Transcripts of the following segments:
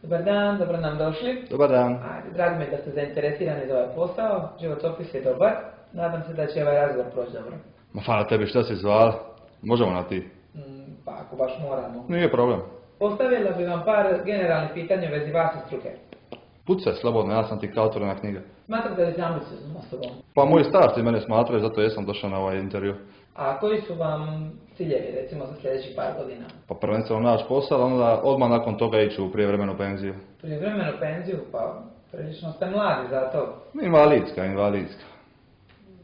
Dobar dan, dobro nam došli. Dobar dan. Ajde, drago mi je da ste zainteresirani za ovaj posao, životopis je dobar, nadam se da će ovaj razgovor proći dobro. Ma hvala tebi, šta si zvala? Možemo na ti? Pa ako baš moramo. Nije problem. Postavila bi vam par generalnih pitanja u vezi vas i struke. Pucaj slobodno, ja sam ti kao otvorena knjiga. Smatrate li se ambicioznom osobom? Pa moji starci mene smatraju, zato jesam došao na ovaj intervju. A koji su vam ciljevi, recimo, za sljedećih par godina? Pa prvenstveno naći posao, onda odmah nakon toga ići u prijevremenu penziju. Prijevremenu penziju? Pa prilično ste mladi za to. Invalidska.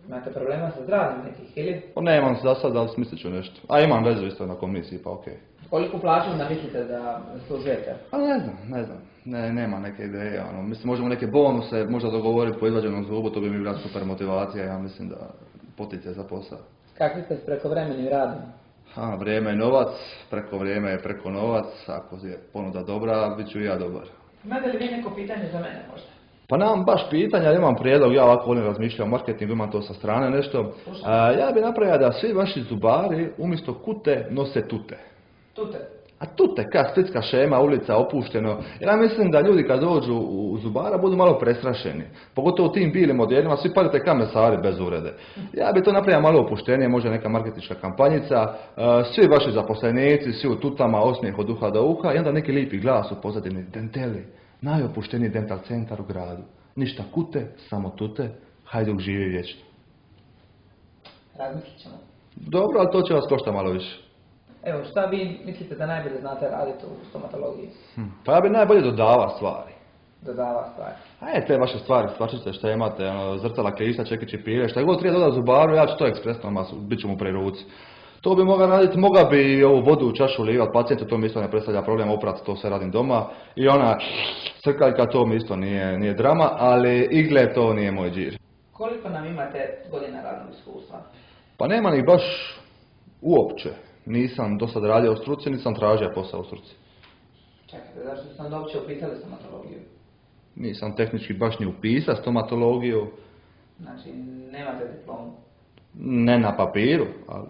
Imate problema sa zdravljem nekih, ili? Pa nemam za sad, ali smislit ću nešto. A imam vezu isto na komisiji, pa okej. Koliko plaću mislite da zaslužujete? Pa ne znam. Nema neke ideje, Mislim, možemo neke bonuse, možda dogovoriti po izvađenom zubu, to bi mi bila super motivacija, ja mislim da potiče za posao. Kakvi ste s prekovremenim radom? Vrijeme je novac, preko vrijeme je preko novac, ako je ponuda dobra, bit ću i ja dobar. Imate li vi neko pitanje za mene možda? Pa nemam baš pitanja, imam prijedlog, ja ovako volim razmišljati o marketingu, imam to sa strane nešto. Ja bi napravio da svi vaši zubari umjesto kute nose tute. Tute? A tute, ka splitska šema, ulica, opušteno. Jer ja mislim da ljudi kad dođu u zubara budu malo prestrašeni. Pogotovo u tim bilim modelima, svi palite ka mesari bez uvrede. Ja bi to napravio malo opuštenije, možda neka marketinška kampanjica. Svi vaši zaposlenici, svi u tutama, osmijeh od uha do uha i onda neki lijepi glas u pozadini. Denteli, najopušteniji dental centar u gradu. Ništa kute, samo tute, Hajduk živi vječno. Razmislit ćemo. Dobro, ali to će vas košta malo više. Evo, šta vi mislite da najbolje znate raditi u stomatologiji? Pa ja bi najbolje dodava stvari. Dodava stvari. Te vaše stvari, stvarčice što imate, zrcala, klišta, čekići, pire, šta god treba dodati zubaru, ja ću to ekspresno masu, bit ću mu pri ruci. To bi mogao raditi, mogao bi i ovu vodu u čašu livat pacijentu, to mi isto ne predstavlja problem, oprati to sve radim doma. I ona crkaljka, to mi isto nije drama, ali igle to nije moj džir. Koliko nam imate godina radnog iskustva? Pa nema ni baš uopće. Nisam do sad radio u struci, nisam tražio posao u struci. Čekajte, zašto sam da uopće upisali stomatologiju? Nisam tehnički baš ni upisao stomatologiju. Znači, nemate diplomu? Ne na papiru, ali...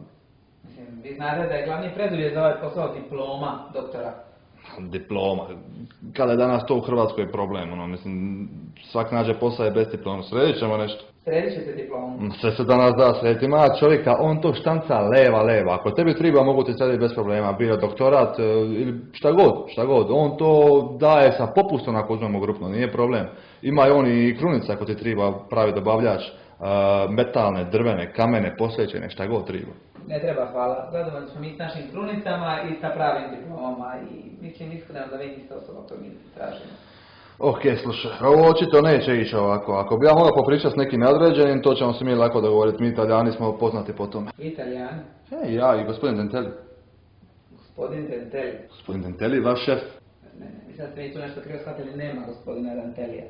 Mislim, vi znate da je glavni preduvjet za ovaj posao diploma doktora. Diploma. Kada je danas to u Hrvatskoj problem, mislim, svak nađe posao je bez diploma. Sredit ćemo nešto. Sredit ćete diplomu? Sve se danas da srediti. Ima čovjeka, on to štanca leva. Ako tebi treba, mogu ti srediti bez problema. Bio doktorat ili šta god. On to daje sa popustom ako uzmemo grupno, nije problem. Ima i on i krunica ako ti treba pravi dobavljač. Metalne, drvene, kamene, posvećene, šta god treba. Ne treba, hvala. Zadovoljni smo mi s našim krunicama i sa pravim diplomama i mislim iskreno da vi niste osoba koju mi tražimo. Ok, slušaj, ovo očito neće ići ovako. Ako bi ja mogao popričati s nekim nadređenim, to ćemo se mi lako dogovoriti. Mi Italijani smo poznati po tome. Italijani? Ja i gospodin Denteli. Gospodin Denteli? Gospodin Denteli, vaš šef? Ne, mislim da ste mi tu nešto krivo shvatili, nema gospodina Dentelija.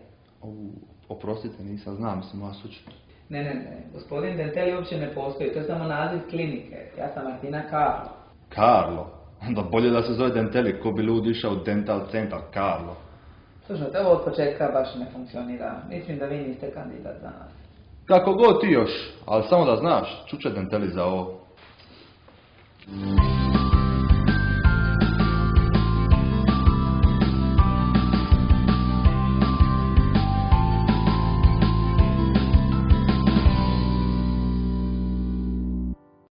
Oprostite, nisam znam, mislim moja sučna. Ne, gospodin Denteli uopće ne postoji, to je samo naziv klinike. Ja sam Martina Carlo. Carlo? Onda bolje da se zove Denteli, ko bi ljudi išao u dental centar, Carlo. Slušajte, ovo od početka baš ne funkcionira. Mislim da vi niste kandidat za nas. Kako god ti još, ali samo da znaš, čuče Denteli za ovo.